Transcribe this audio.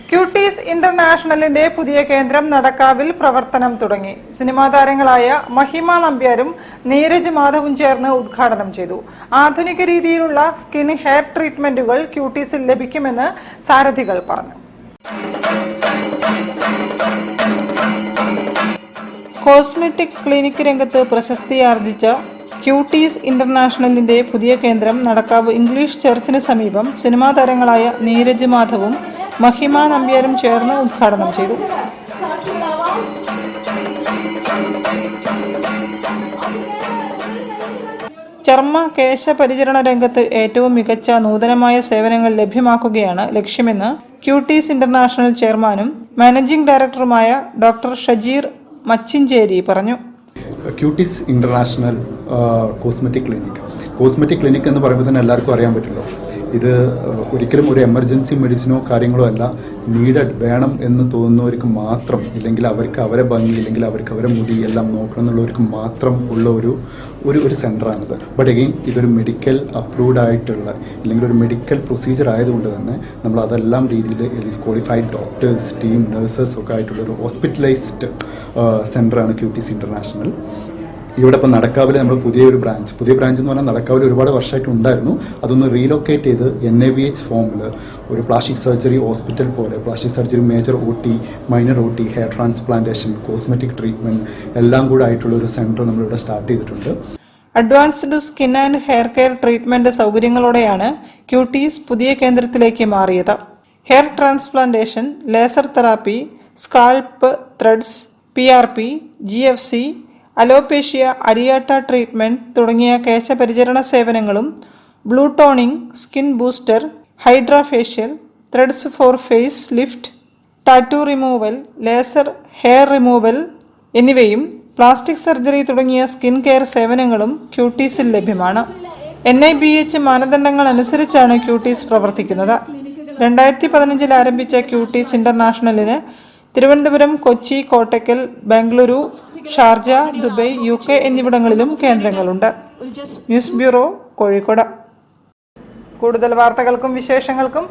Quotes ഇന്റർനാഷണലിന്റെ പുതിയ കേന്ദ്രം നടക്കാവിൽ പ്രവർത്തനം തുടങ്ങി. സിനിമാ താരങ്ങളായ മഹിമ നമ്പ്യാരും നീരജ് മാധവും ചേർന്ന് ഉദ്ഘാടനം ചെയ്തു. ആധുനിക രീതിയിലുള്ള സ്കിൻ ഹെയർ ട്രീറ്റ്മെന്റുകൾ ക്യൂട്ടീസിൽ ലഭിക്കുമെന്ന് സാരഥികൾ പറഞ്ഞു. കോസ്മെറ്റിക് ക്ലിനിക് രംഗത്ത് പ്രശസ്തിയാർജിച്ച ക്യൂട്ടീസ് ഇന്റർനാഷണലിന്റെ പുതിയ കേന്ദ്രം നടക്കാവ് ഇംഗ്ലീഷ് ചർച്ചിന് സമീപം സിനിമാ താരങ്ങളായ നീരജ് മാധവും മഹിമ നമ്പ്യാരും ചേർന്ന് ഉദ്ഘാടനം ചെയ്തു. ചർമ്മ കേശപരിചരണ രംഗത്ത് ഏറ്റവും മികച്ച നൂതനമായ സേവനങ്ങൾ ലഭ്യമാക്കുകയാണ് ലക്ഷ്യമെന്ന് ക്യൂട്ടീസ് ഇന്റർനാഷണൽ ചെയർമാനും മാനേജിംഗ് ഡയറക്ടറുമായ ഡോക്ടർ ഷജീർ മച്ചിഞ്ചേരി പറഞ്ഞു. ക്യൂട്ടീസ് ഇന്റർനാഷണൽ കോസ്മെറ്റിക് ക്ലിനിക് എന്ന് പറയുമ്പോൾ തന്നെ എല്ലാവർക്കും അറിയാൻ പറ്റുമല്ലോ. ഇത് ഒരിക്കലും ഒരു എമർജൻസി മെഡിസിനോ കാര്യങ്ങളോ അല്ല, നീഡഡ് വേണം എന്ന് തോന്നുന്നവർക്ക് മാത്രം, ഇല്ലെങ്കിൽ അവർക്ക് അവരെ ഭംഗി, ഇല്ലെങ്കിൽ അവർക്ക് അവരെ മുടി എല്ലാം നോക്കണം എന്നുള്ളവർക്ക് മാത്രം ഉള്ള ഒരു സെൻ്ററാണിത്. ബട്ട് അഗെയിൻ ഇതൊരു മെഡിക്കൽ അപ്രൂവ്ഡ് ആയിട്ടുള്ള, ഇല്ലെങ്കിൽ ഒരു മെഡിക്കൽ പ്രൊസീജിയർ ആയതുകൊണ്ട് തന്നെ നമ്മൾ അതെല്ലാം രീതിയിൽ ക്വാളിഫൈഡ് ഡോക്ടേഴ്സ്, ടീം, നഴ്സസ് ഒക്കെ ആയിട്ടുള്ള ഒരു ഹോസ്പിറ്റലൈസ്ഡ് സെൻ്ററാണ് ക്യൂട്ടീസ് ഇന്റർനാഷണൽ. ഇവിടെ ഇപ്പോൾ നടക്കാവിൽ നമ്മൾ പുതിയ ബ്രാഞ്ച് എന്ന് പറഞ്ഞാൽ നടക്കാവിൽ ഒരുപാട് വർഷമായിട്ട് ഉണ്ടായിരുന്നു. അതൊന്ന് റീലൊക്കേറ്റ് ചെയ്ത് NABH ഫോമിൽ ഒരു പ്ലാസ്റ്റിക് സർജറി ഹോസ്പിറ്റൽ പോലെ plastic surgery, major OT, minor OT, hair transplantation, cosmetic treatment എല്ലാം കൂടെ ആയിട്ടുള്ള ഒരു സെൻറ്റർ നമ്മളിവിടെ സ്റ്റാർട്ട് ചെയ്തിട്ടുണ്ട്. Advanced skin and hair care treatment സൗകര്യങ്ങളോടെയാണ് ക്യൂട്ടീസ് പുതിയ കേന്ദ്രത്തിലേക്ക് മാറിയത്. Hair transplantation, laser therapy, scalp threads, PRP, GFC, alopecia, areata treatment തുടങ്ങിയ കേശപരിചരണ സേവനങ്ങളും blue toning, skin booster, hydra facial, threads for face lift, tattoo removal, laser hair removal എന്നിവയും plastic surgery തുടങ്ങിയ skin care സേവനങ്ങളും ക്യൂട്ടീസിൽ ലഭ്യമാണ്. NABH മാനദണ്ഡങ്ങൾ അനുസരിച്ചാണ് quotes പ്രവർത്തിക്കുന്നത്. 2015 ആരംഭിച്ച ക്യൂട്ടീസ് ഇന്റർനാഷണലിന് Thiruvananthapuram, Kochi, Kottakkal, Bengaluru, Sharjah, Dubai, UK എന്നിവിടങ്ങളിലും കേന്ദ്രങ്ങളുണ്ട്. News bureau, Kozhikode. കൂടുതൽ വാർത്തകൾക്കും വിശേഷങ്ങൾക്കും